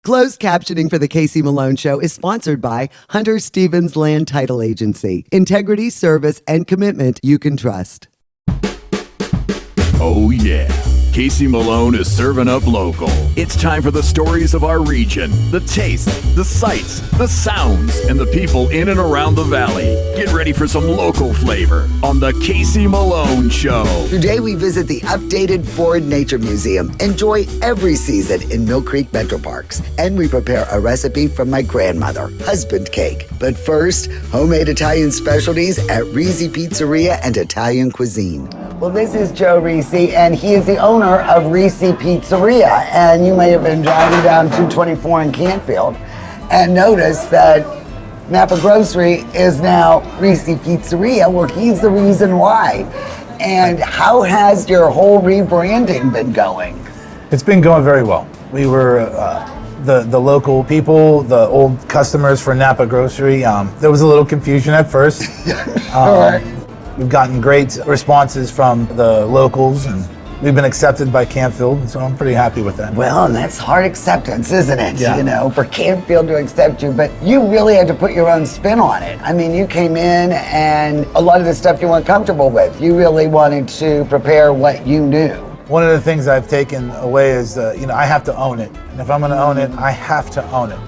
Closed captioning for the Casey Malone Show is sponsored by Hunter Stevens Land Title Agency. Integrity, service, and commitment you can trust. Oh yeah, Casey Malone is serving up local. It's time for the stories of our region, the tastes, the sights, the sounds, and the people in and around the valley. Get ready for some local flavor on the Casey Malone Show. Today we visit the updated Ford Nature Museum. Enjoy every season in Mill Creek Metro Parks. And we prepare a recipe from my grandmother, husband cake. But first, homemade Italian specialties at Reese Pizzeria and Italian Cuisine. Well, this is Joe Reese, and he is the owner of Reese Pizzeria. And you may have been driving down 224 in Canfield and noticed that Napa Grocery is now Reese Pizzeria. Well, he's the reason why. And how has your whole rebranding been going? It's been going very well. We were the local people, the old customers for Napa Grocery. There was a little confusion at first. All right. We've gotten great responses from the locals, and we've been accepted by Canfield, so I'm pretty happy with that. Well, and that's hard acceptance, isn't it? Yeah. You know, for Canfield to accept you, but you really had to put your own spin on it. I mean, you came in and a lot of the stuff you weren't comfortable with. You really wanted to prepare what you knew. One of the things I've taken away is, I have to own it. And if I'm gonna own it, I have to own it.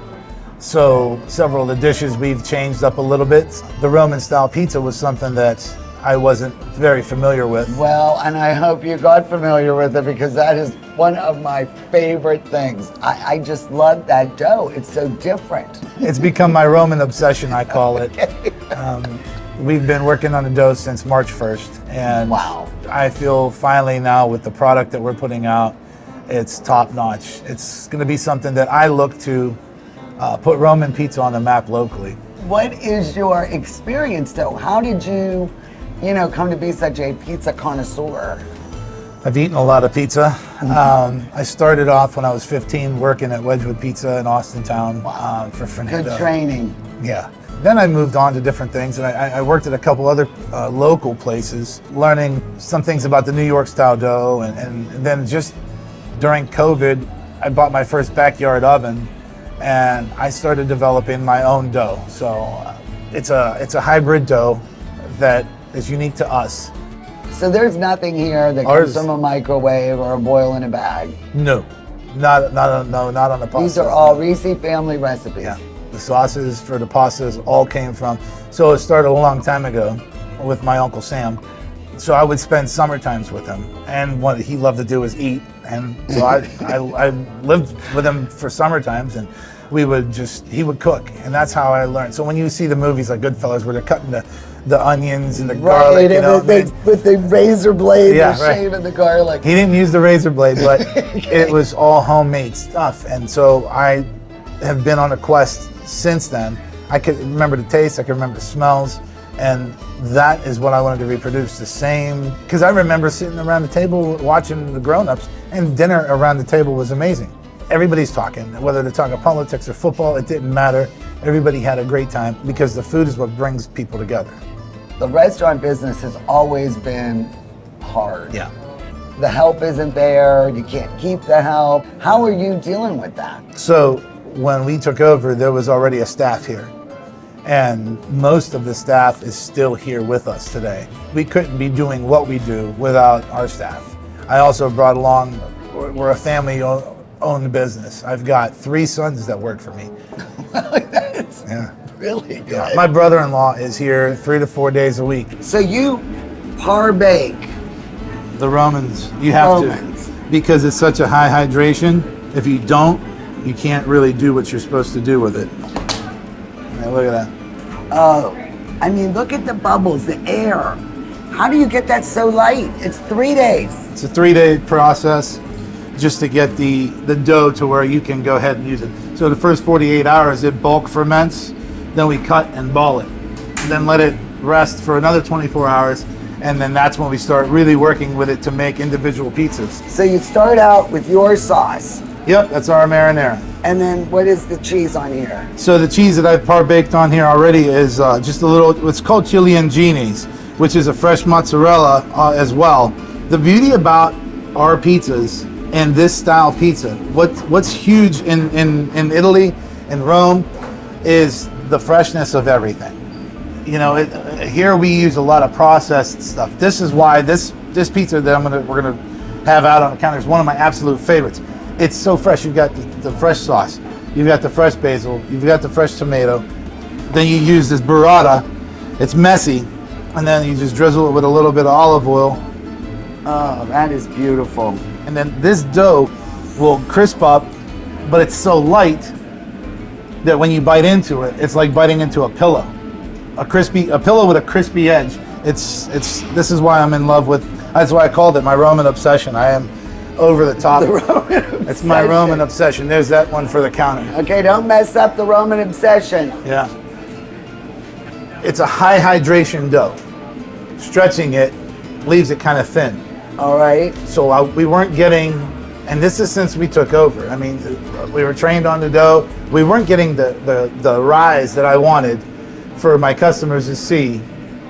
So several of the dishes we've changed up a little bit. The Roman style pizza was something that I wasn't very familiar with. Well, and I hope you got familiar with it because that is one of my favorite things. I just love that dough. It's so different. It's become my Roman obsession, I call it. We've been working on the dough since March 1st, and wow. I feel finally now with the product that we're putting out, it's top notch. It's gonna be something that I look to put Roman pizza on the map locally. What is your experience though? How did you come to be such a pizza connoisseur? I've eaten a lot of pizza. I started off when I was 15 working at Wedgwood Pizza in Austintown for Fernando. Good training. Yeah. Then I moved on to different things, and I worked at a couple other local places, learning some things about the New York style dough, and then just during COVID, I bought my first backyard oven, and I started developing my own dough. So it's a hybrid dough that is unique to us. So there's nothing here that comes from a microwave or a boil in a bag? No, not on the pasta. These are all Reese family recipes. Yeah. The sauces for the pastas all came from, so it started a long time ago with my Uncle Sam. So I would spend summer times with him, and what he loved to do was eat. And so I lived with him for summer times, and he would cook, and that's how I learned. So when you see the movies like Goodfellas where they're cutting the onions and the garlic, with the razor blade, yeah, they're shaving the garlic. He didn't use the razor blade, but it was all homemade stuff. And so I have been on a quest since then. I could remember the taste, I could remember the smells, and that is what I wanted to reproduce, the same, because I remember sitting around the table watching the grown-ups, and dinner around the table was amazing. Everybody's talking, whether they're talking politics or football, it didn't matter. Everybody had a great time because the food is what brings people together. The restaurant business has always been hard. Yeah. The help isn't there, you can't keep the help. How are you dealing with that? So when we took over, there was already a staff here, and most of the staff is still here with us today. We couldn't be doing what we do without our staff. I also brought along, we're a family-owned business. I've got 3 sons that work for me. That's Yeah. really good. Yeah. My brother-in-law is here 3 to 4 days a week. So you par-bake The Romans, you have Romans. to, because it's such a high hydration. If you don't, you can't really do what you're supposed to do with it. Yeah, look at that. Oh, I mean, look at the bubbles, the air. How do you get that so light? It's 3 days. It's a 3-day process just to get the dough to where you can go ahead and use it. So the first 48 hours, it bulk ferments, then we cut and ball it. Then let it rest for another 24 hours, and then that's when we start really working with it to make individual pizzas. So you start out with your sauce, Yep, that's our marinara. and then what is the cheese on here? So the cheese that I've par-baked on here already is just a little, it's called chili anginis, which is a fresh mozzarella as well. The beauty about our pizzas And this style pizza, what's huge in Italy, in Rome, is the freshness of everything. You know, here we use a lot of processed stuff. This is why this pizza that we're gonna have out on the counter is one of my absolute favorites. It's so fresh. You've got the fresh sauce, you've got the fresh basil, you've got the fresh tomato. Then you use this burrata. It's messy, and then you just drizzle it with a little bit of olive oil. Oh, that is beautiful. And then this dough will crisp up, but it's so light that when you bite into it, it's like biting into a pillow. A pillow with a crispy edge. This is why I'm in love with, that's why I called it my Roman obsession. I am over the top. The Roman obsession. It's my Roman obsession. There's that one for the counter. Okay, don't mess up the Roman obsession. Yeah. It's a high hydration dough. Stretching it leaves it kind of thin. All right. So we weren't getting, and this is since we took over. I mean, we were trained on the dough. We weren't getting the rise that I wanted for my customers to see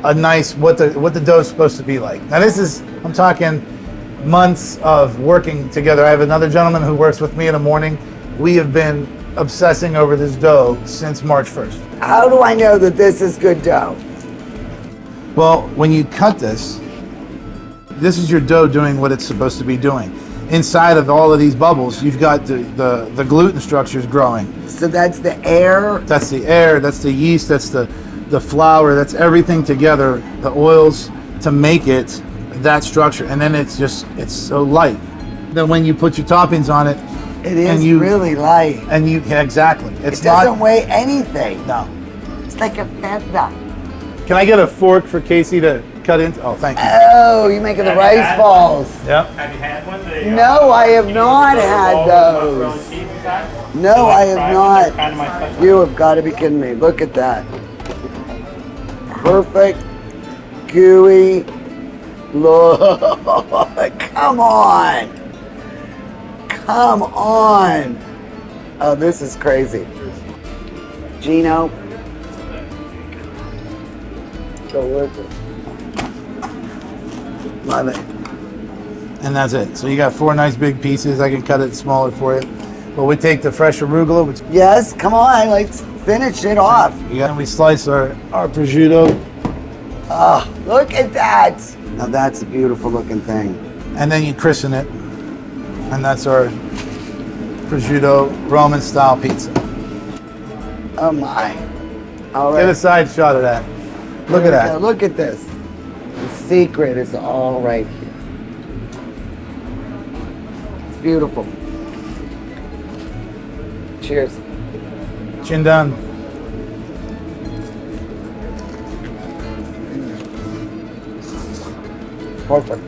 a nice, what the dough is supposed to be like. Now I'm talking months of working together. I have another gentleman who works with me in the morning. We have been obsessing over this dough since March 1st. How do I know that this is good dough? Well, when you cut this is your dough doing what it's supposed to be doing. Inside of all of these bubbles, you've got the gluten structures growing. So that's the air? That's the air, that's the yeast, that's the flour, that's everything together, the oils to make it that structure. And then it's so light. Then when you put your toppings on it, it is really light. And exactly. It doesn't weigh anything. No. It's like a feather. Can I get a fork for Casey to cut into? Oh, thank you. Oh, you're making the rice balls. Yep. Have you had one? No, I have not had those. No, I have not. You have got to be kidding me. Look at that. Perfect, gooey. Look, come on. Come on. Oh, this is crazy. Gino. Delicious. Love it. And that's it. So you got 4 nice big pieces. I can cut it smaller for you. But we take the fresh arugula, which Yes, come on, let's finish it off. and we slice our prosciutto, Oh, look at that. Now that's a beautiful looking thing. and then you christen it. And that's our prosciutto Roman style pizza. Oh my. All Get a right. side shot of that. Look at Now that. look at this. The secret is all right here. It's beautiful. Cheers. Chin down. Perfect.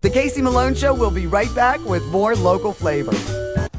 The Casey Malone Show will be right back with more local flavor.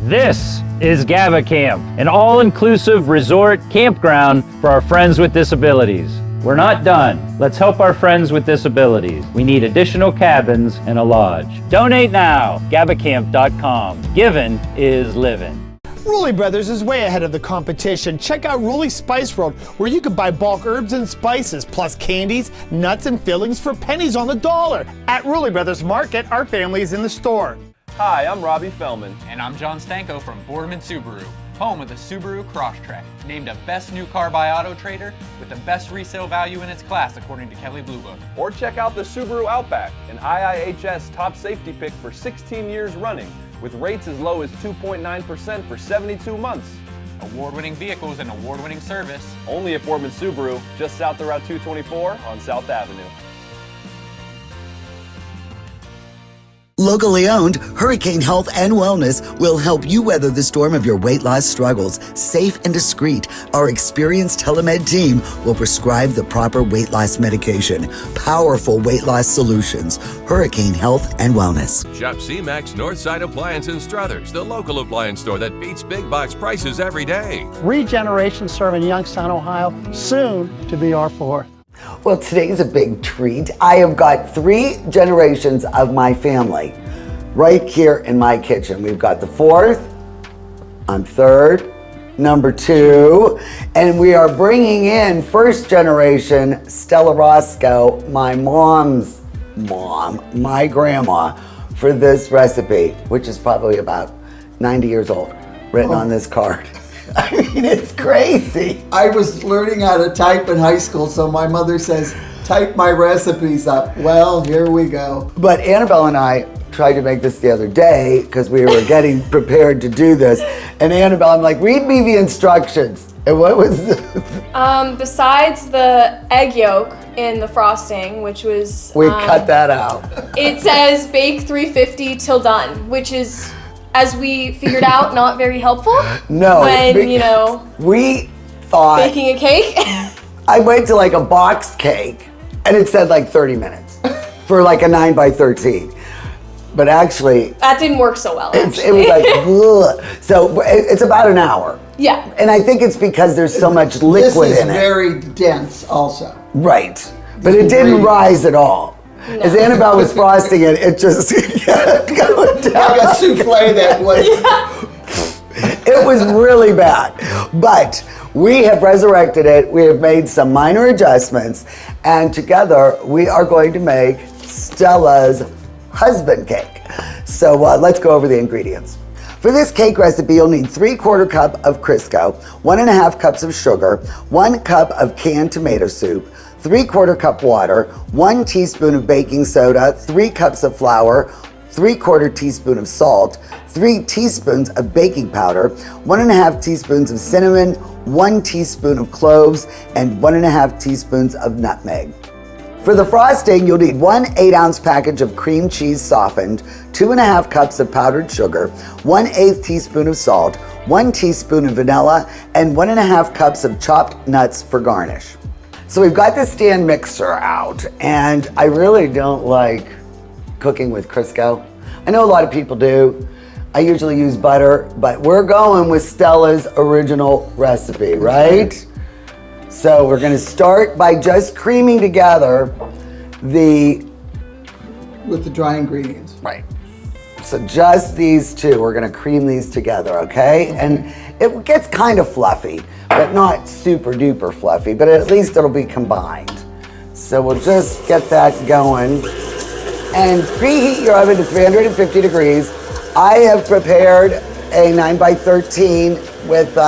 This is GABA Camp, an all-inclusive resort campground for our friends with disabilities. We're not done. Let's help our friends with disabilities. We need additional cabins and a lodge. Donate now, gabacamp.com. Giving is living. Rulli Brothers is way ahead of the competition. Check out Rulli Spice World, where you can buy bulk herbs and spices, plus candies, nuts, and fillings for pennies on the dollar. At Rulli Brothers Market, our family is in the store. Hi, I'm Robbie Fellman. And I'm John Stanko from Boardman Subaru, home of the Subaru Crosstrek, named a Best New Car by Auto Trader with the best resale value in its class according to Kelley Blue Book. Or check out the Subaru Outback, an IIHS top safety pick for 16 years running, with rates as low as 2.9% for 72 months. Award-winning vehicles and award-winning service. Only at Boardman Subaru, just south of Route 224 on South Avenue. Locally owned, Hurricane Health and Wellness will help you weather the storm of your weight loss struggles. Safe and discreet, our experienced telemed team will prescribe the proper weight loss medication. Powerful weight loss solutions. Hurricane Health and Wellness. Shop C-Max Northside Appliance in Struthers, the local appliance store that beats big box prices every day. 3 generations serving Youngstown, Ohio, soon to be our 4th. Well, today's a big treat. I have got 3 generations of my family right here in my kitchen. We've got the 4th, I'm 3rd, number 2, and we are bringing in 1st generation Stella Roscoe, my mom's mom, my grandma, for this recipe, which is probably about 90 years old, written on this card. I mean, it's crazy. I was learning how to type in high school, so my mother says, type my recipes up. Well, here we go. But Annabelle and I tried to make this the other day because we were getting prepared to do this. And Annabelle, I'm like, read me the instructions. And what was besides the egg yolk in the frosting, which was... We cut that out. It says bake 350 till done, which is, as we figured out, not very helpful. No. When, you know, we thought... baking a cake. I went to like a box cake and it said like 30 minutes for like a 9 by 13. But actually... That didn't work so well, it was like, ugh. So it's about an hour. Yeah. And I think it's because there's so much liquid in it. This is very dense also. Right. But it didn't rise at all. No. As Annabelle was frosting it, it just kept going down. Like a souffle that was... It was really bad. But we have resurrected it. We have made some minor adjustments. And together, we are going to make Stella's husband cake. So let's go over the ingredients. For this cake recipe, you'll need 3/4 cup of Crisco, 1.5 cups of sugar, 1 cup of canned tomato soup, 3/4 cup water, 1 teaspoon of baking soda, 3 cups of flour, 3/4 teaspoon of salt, 3 teaspoons of baking powder, 1.5 teaspoons of cinnamon, 1 teaspoon of cloves, and 1.5 teaspoons of nutmeg. For the frosting, you'll need 1 8-ounce package of cream cheese softened, 2.5 cups of powdered sugar, 1/8 teaspoon of salt, 1 teaspoon of vanilla, and 1.5 cups of chopped nuts for garnish. So we've got the stand mixer out, and I really don't like cooking with Crisco. I know a lot of people do. I usually use butter, but we're going with Stella's original recipe, right? So we're gonna start by just creaming together with the dry ingredients. Right. So just these two, we're gonna cream these together, okay? And it gets kind of fluffy, but not super duper fluffy, but at least it'll be combined. So we'll just get that going. And preheat your oven to 350 degrees. I have prepared a 9 by 13 with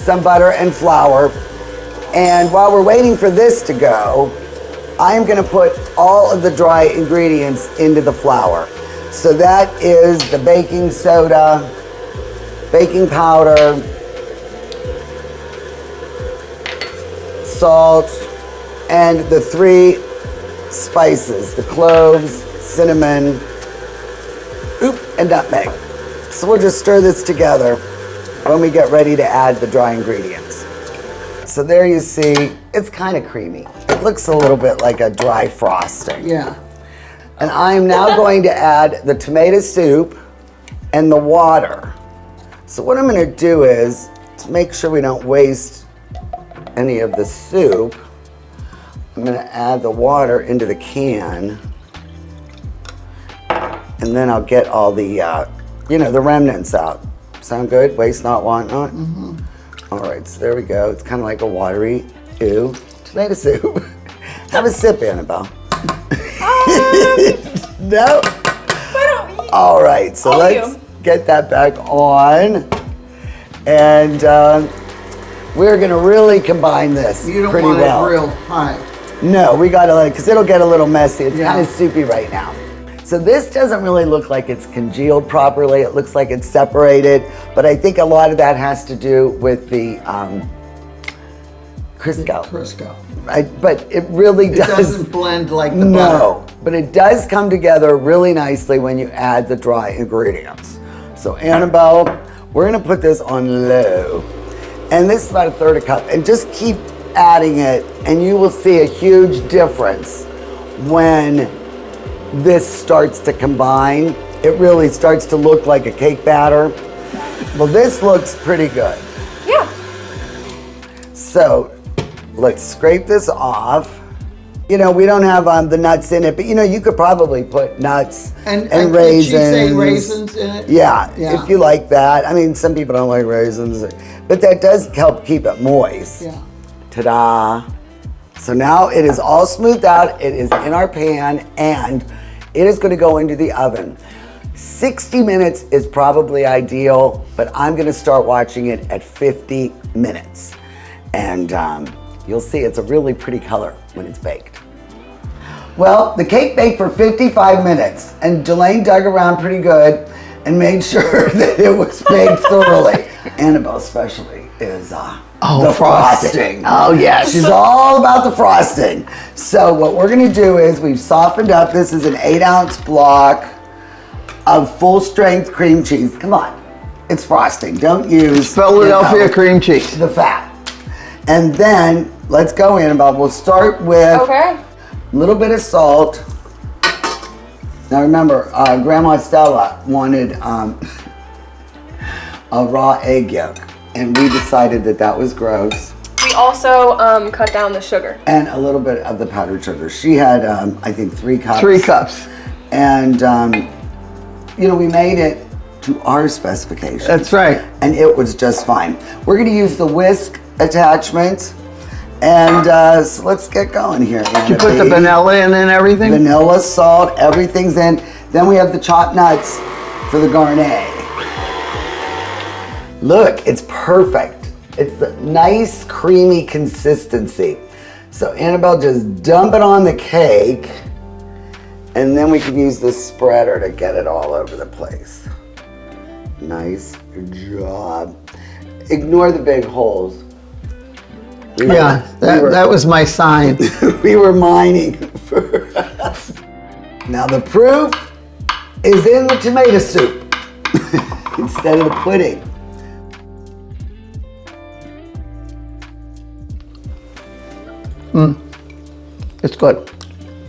some butter and flour. And while we're waiting for this to go, I'm gonna put all of the dry ingredients into the flour. So that is the baking soda, baking powder, salt, and the 3 spices, the cloves, cinnamon, and nutmeg. So we'll just stir this together when we get ready to add the dry ingredients. So there you see, it's kind of creamy. It looks a little bit like a dry frosting. Yeah. And I'm now going to add the tomato soup and the water. So what I'm gonna do is, to make sure we don't waste any of the soup, I'm gonna add the water into the can. And then I'll get all the, the remnants out. Sound good? Waste not, want not? Mm-hmm. All right, so there we go. It's kind of like a watery, tomato soup. Have a sip, Annabelle. No? All right, so let's get that back on. And we're gonna really combine this You don't pretty want well. it real high. No, we gotta because it'll get a little messy. It's kind of soupy right now. So this doesn't really look like it's congealed properly. It looks like it's separated, but I think a lot of that has to do with the Crisco. But it really does. It doesn't blend like the butter. No, but it does come together really nicely when you add the dry ingredients. So Annabelle, we're gonna put this on low. And this is about 1/3 cup. And just keep adding it, and you will see a huge difference when this starts to combine. It really starts to look like a cake batter. Well, this looks pretty good. Yeah. So let's scrape this off. We don't have the nuts in it, but you could probably put nuts and raisins. Did she say raisins in it? Yeah, if you like that. I mean, some people don't like raisins, but that does help keep it moist. Yeah. Ta-da. So now it is all smoothed out. It is in our pan, and It is going to go into the oven. 60 minutes is probably ideal, but I'm going to start watching it at 50 minutes. And you'll see it's a really pretty color when it's baked. Well, the cake baked for 55 minutes, and Jelaine dug around pretty good and made sure that it was baked thoroughly. Annabelle especially is the frosting. Oh, yes. She's all about the frosting. So what we're gonna do is we've softened up. This is an 8-ounce block of full-strength cream cheese. Come on, it's frosting. Don't use Philadelphia cream cheese. The fat. And then let's go in, Annabelle. We'll start with a little bit of salt. Now remember, Grandma Stella wanted a raw egg yolk, and we decided that that was gross. We also cut down the sugar. And a little bit of the powdered sugar. She had, I think, 3 cups. 3 cups. And, you know, we made it to our specifications. That's right. And it was just fine. We're gonna use the whisk attachment. And so let's get going here. Did you put the vanilla in and everything? Vanilla, salt, everything's in. Then we have the chopped nuts for the garnish. Look, it's perfect. It's the nice, creamy consistency. So Annabelle, just dump it on the cake, and then we can use the spreader to get it all over the place. Nice job. Ignore the big holes. That was my sign. We were mining for us. Now the proof is in the tomato soup instead of the pudding. It's good.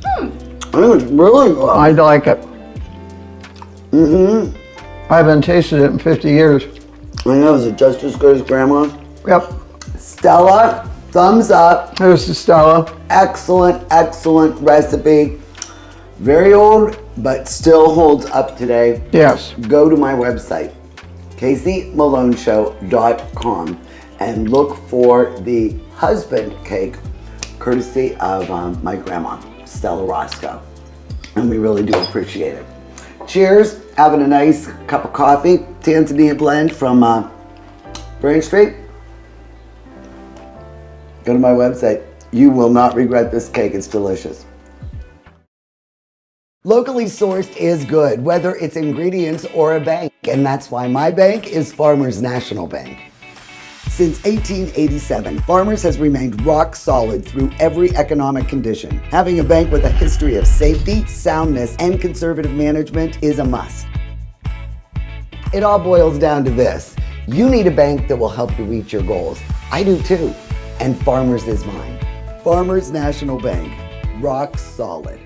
I think it's really good. I like it. I haven't tasted it in 50 years. I know, is it just as good as Grandma's? Yep. Stella, thumbs up. Here's the Stella. Excellent, excellent recipe. Very old, but still holds up today. Yes. Go to my website, CaseyMaloneShow.com, and look for the husband cake, courtesy of my grandma, Stella Roscoe. And we really do appreciate it. Cheers, having a nice cup of coffee, Tanzania blend from Branch Street. Go to my website. You will not regret this cake, it's delicious. Locally sourced is good, whether it's ingredients or a bank, and that's why my bank is Farmers National Bank. Since 1887, Farmers has remained rock solid through every economic condition. Having a bank with a history of safety, soundness, and conservative management is a must. It all boils down to this. You need a bank that will help you reach your goals. I do too, and Farmers is mine. Farmers National Bank, rock solid.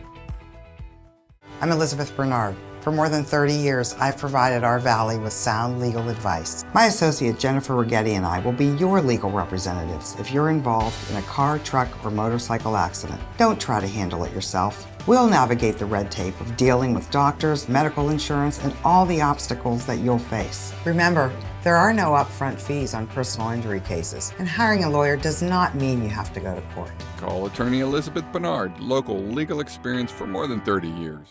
I'm Elizabeth Bernard. For more than 30 years, I've provided our Valley with sound legal advice. My associate Jennifer Rigetti and I will be your legal representatives if you're involved in a car, truck, or motorcycle accident. Don't try to handle it yourself. We'll navigate the red tape of dealing with doctors, medical insurance, and all the obstacles that you'll face. Remember, there are no upfront fees on personal injury cases, and hiring a lawyer does not mean you have to go to court. Call attorney Elizabeth Bernard, local legal experience for more than 30 years.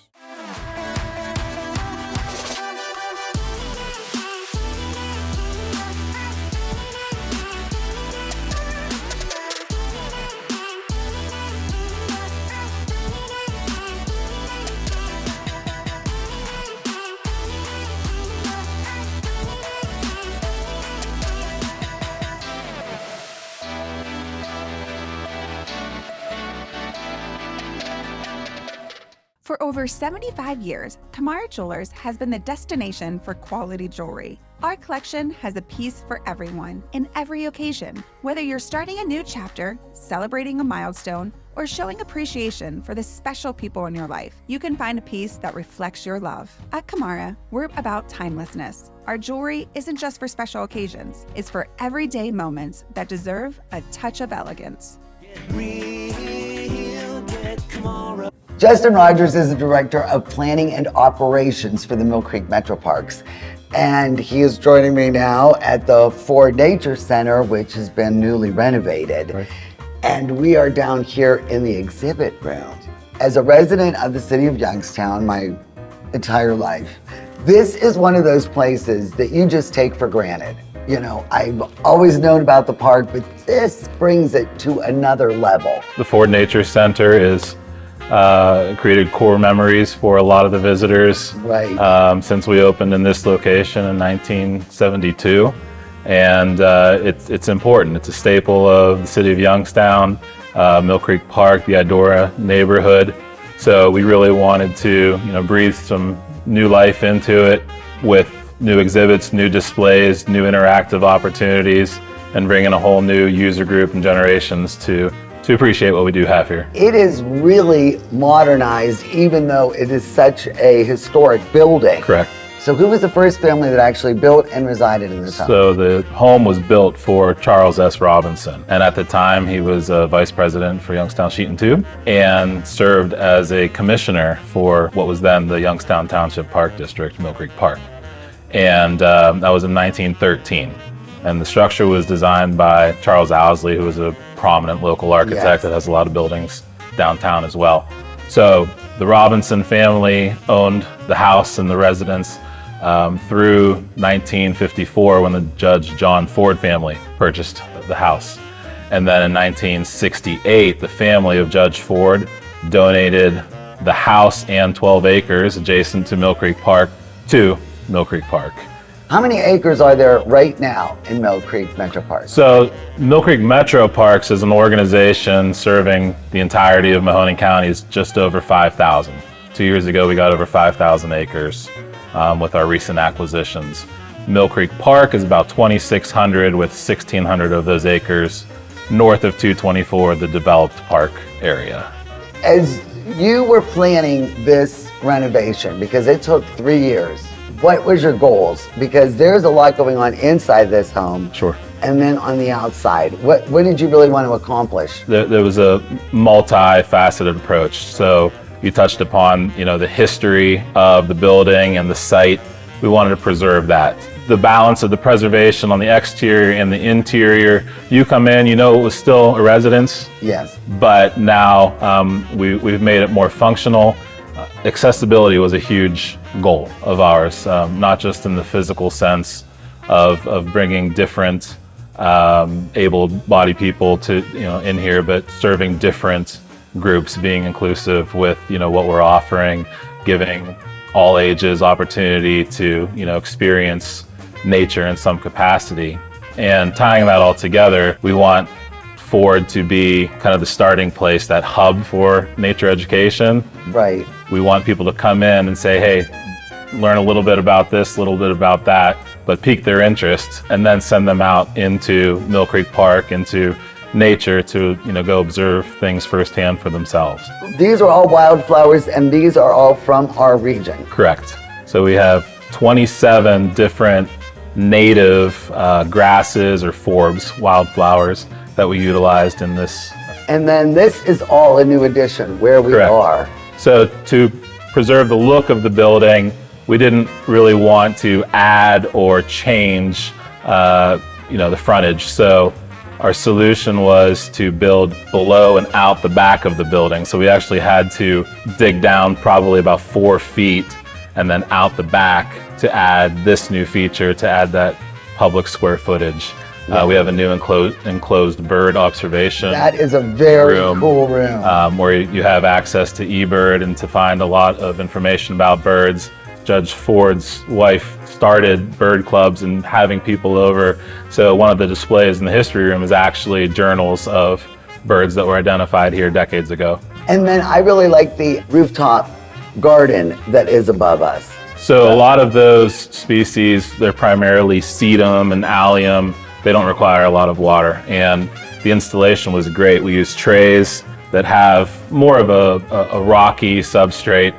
For over 75 years, Kamara Jewelers has been the destination for quality jewelry. Our collection has a piece for everyone, in every occasion. Whether you're starting a new chapter, celebrating a milestone, or showing appreciation for the special people in your life, you can find a piece that reflects your love. At Kamara, we're about timelessness. Our jewelry isn't just for special occasions, it's for everyday moments that deserve a touch of elegance. Justin Rogers is the Director of Planning and Operations for the Mill Creek Metro Parks. And he is joining me now at the Ford Nature Center, which has been newly renovated. Right. And we are down here in the exhibit room. As a resident of the city of Youngstown my entire life, this is one of those places that you just take for granted. You know, I've always known about the park, but this brings it to another level. The Ford Nature Center is created core memories for a lot of the visitors since we opened in this location in 1972. And it's important. It's a staple of the city of Youngstown, Mill Creek Park, the Idora neighborhood. So we really wanted to, breathe some new life into it with new exhibits, new displays, new interactive opportunities, and bring in a whole new user group and generations to appreciate what we do have here. It is really modernized, even though it is such a historic building. Correct. So who was the first family that actually built and resided in this home? So the home was built for Charles S. Robinson. And at the time, he was a vice president for Youngstown Sheet and Tube and served as a commissioner for what was then the Youngstown Township Park District, Mill Creek Park. And that was in 1913. And the structure was designed by Charles Owsley, who was a prominent local architect that has a lot of buildings downtown as well. So the Robinson family owned the house and the residence through 1954 when the Judge John Ford family purchased the house. And then in 1968, the family of Judge Ford donated the house and 12 acres adjacent to Mill Creek Park to Mill Creek Park. How many acres are there right now in Mill Creek Metro Park? So Mill Creek Metro Parks is an organization serving the entirety of Mahoning County. Is just over 5,000. 2 years ago, we got over 5,000 acres with our recent acquisitions. Mill Creek Park is about 2,600 with 1,600 of those acres north of 224, the developed park area. As you were planning this renovation, because it took 3 years, what was your goals? Because there's a lot going on inside this home. Sure. And then on the outside, what did you really want to accomplish? There was a multifaceted approach. So you touched upon, the history of the building and the site. We wanted to preserve that. The balance of the preservation on the exterior and the interior. You come in, it was still a residence. Yes. But now we've made it more functional. Accessibility was a huge goal of ours, not just in the physical sense of bringing different able-bodied people to in here, but serving different groups, being inclusive with what we're offering, giving all ages opportunity to experience nature in some capacity, and tying that all together. We want Ford to be kind of the starting place, that hub for nature education. Right. We want people to come in and say, hey, learn a little bit about this, a little bit about that, but pique their interest, and then send them out into Mill Creek Park, into nature to go observe things firsthand for themselves. These are all wildflowers, and these are all from our region. Correct. So we have 27 different native grasses or forbs, wildflowers, that we utilized in this. And then this is all a new addition where we are. So to preserve the look of the building, we didn't really want to add or change the frontage. So our solution was to build below and out the back of the building. So we actually had to dig down probably about 4 feet and then out the back to add this new feature, to add that public square footage. We have a new enclosed bird observation. That is a very cool room. Where you have access to eBird and to find a lot of information about birds. Judge Ford's wife started bird clubs and having people over. So one of the displays in the history room is actually journals of birds that were identified here decades ago. And then I really like the rooftop garden that is above us. So a lot of those species, they're primarily sedum and allium. They don't require a lot of water, and the installation was great. We used trays that have more of a rocky substrate,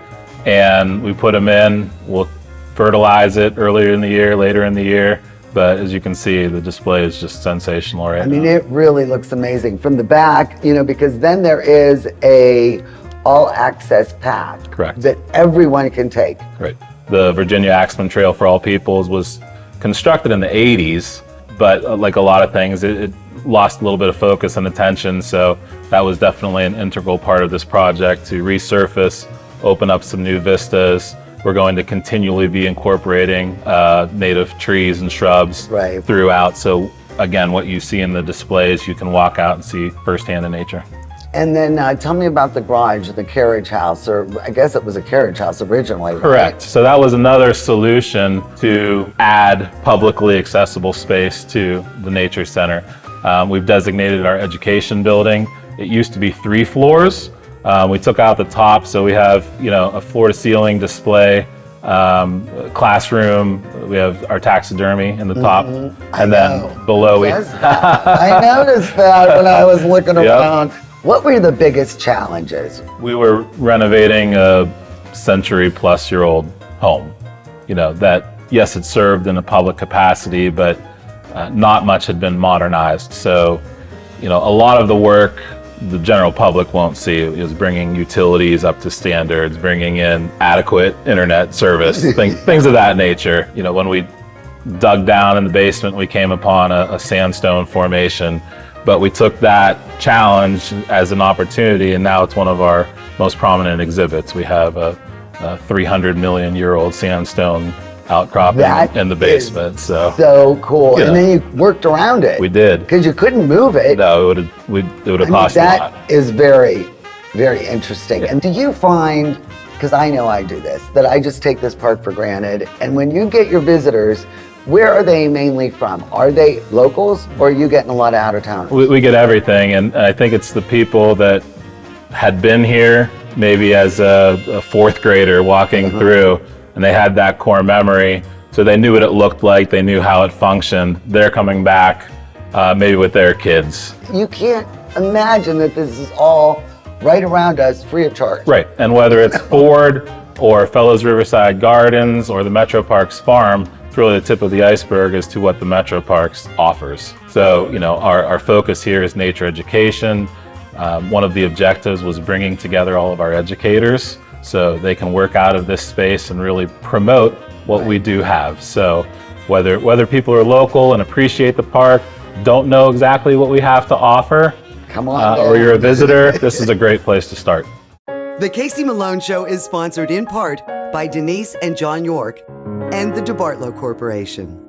and we put them in. We'll fertilize it earlier in the year, later in the year, but as you can see, the display is just sensational right now. It really looks amazing from the back, because then there is a all-access path. Correct. That everyone can take. Right. The Virginia Axeman Trail for All Peoples was constructed in the 80s, but like a lot of things, it lost a little bit of focus and attention. So that was definitely an integral part of this project to resurface, open up some new vistas. We're going to continually be incorporating native trees and shrubs throughout. So again, what you see in the displays, you can walk out and see firsthand in nature. And then tell me about the garage, the carriage house, or I guess it was a carriage house originally. Correct. Right? So that was another solution to add publicly accessible space to the Nature Center. We've designated our education building. It used to be 3 floors. We took out the top, so we have, a floor-to-ceiling display, classroom. We have our taxidermy in the top, and then below we. I noticed that when I was looking around. What were the biggest challenges? We were renovating a century-plus-year-old home. That yes, it served in a public capacity, but not much had been modernized. So, a lot of the work the general public won't see. It was bringing utilities up to standards, bringing in adequate internet service, things of that nature. When we dug down in the basement, we came upon a sandstone formation, but we took that challenge as an opportunity, and now it's one of our most prominent exhibits. We have a 300 million year old sandstone outcropping in the basement. So cool. And then you worked around it. We did. Because you couldn't move it. No, it would have cost a lot. That is very, very interesting. And do you find, because I know I do this, that I just take this park for granted, and when you get your visitors, where are they mainly from? Are they locals, or are you getting a lot of out of town? We get everything, and I think it's the people that had been here maybe as a 4th grader walking through, and they had that core memory, so they knew what it looked like, they knew how it functioned. They're coming back maybe with their kids. You can't imagine that this is all right around us, free of charge. Right, and whether it's Ford or Fellows Riverside Gardens or the Metro Parks Farm, it's really the tip of the iceberg as to what the Metro Parks offers. So, our focus here is nature education. One of the objectives was bringing together all of our educators so they can work out of this space and really promote what we do have. So whether people are local and appreciate the park, don't know exactly what we have to offer, come on, or you're a visitor, this is a great place to start. The Casey Malone Show is sponsored in part by Denise and John York and the DeBartolo Corporation.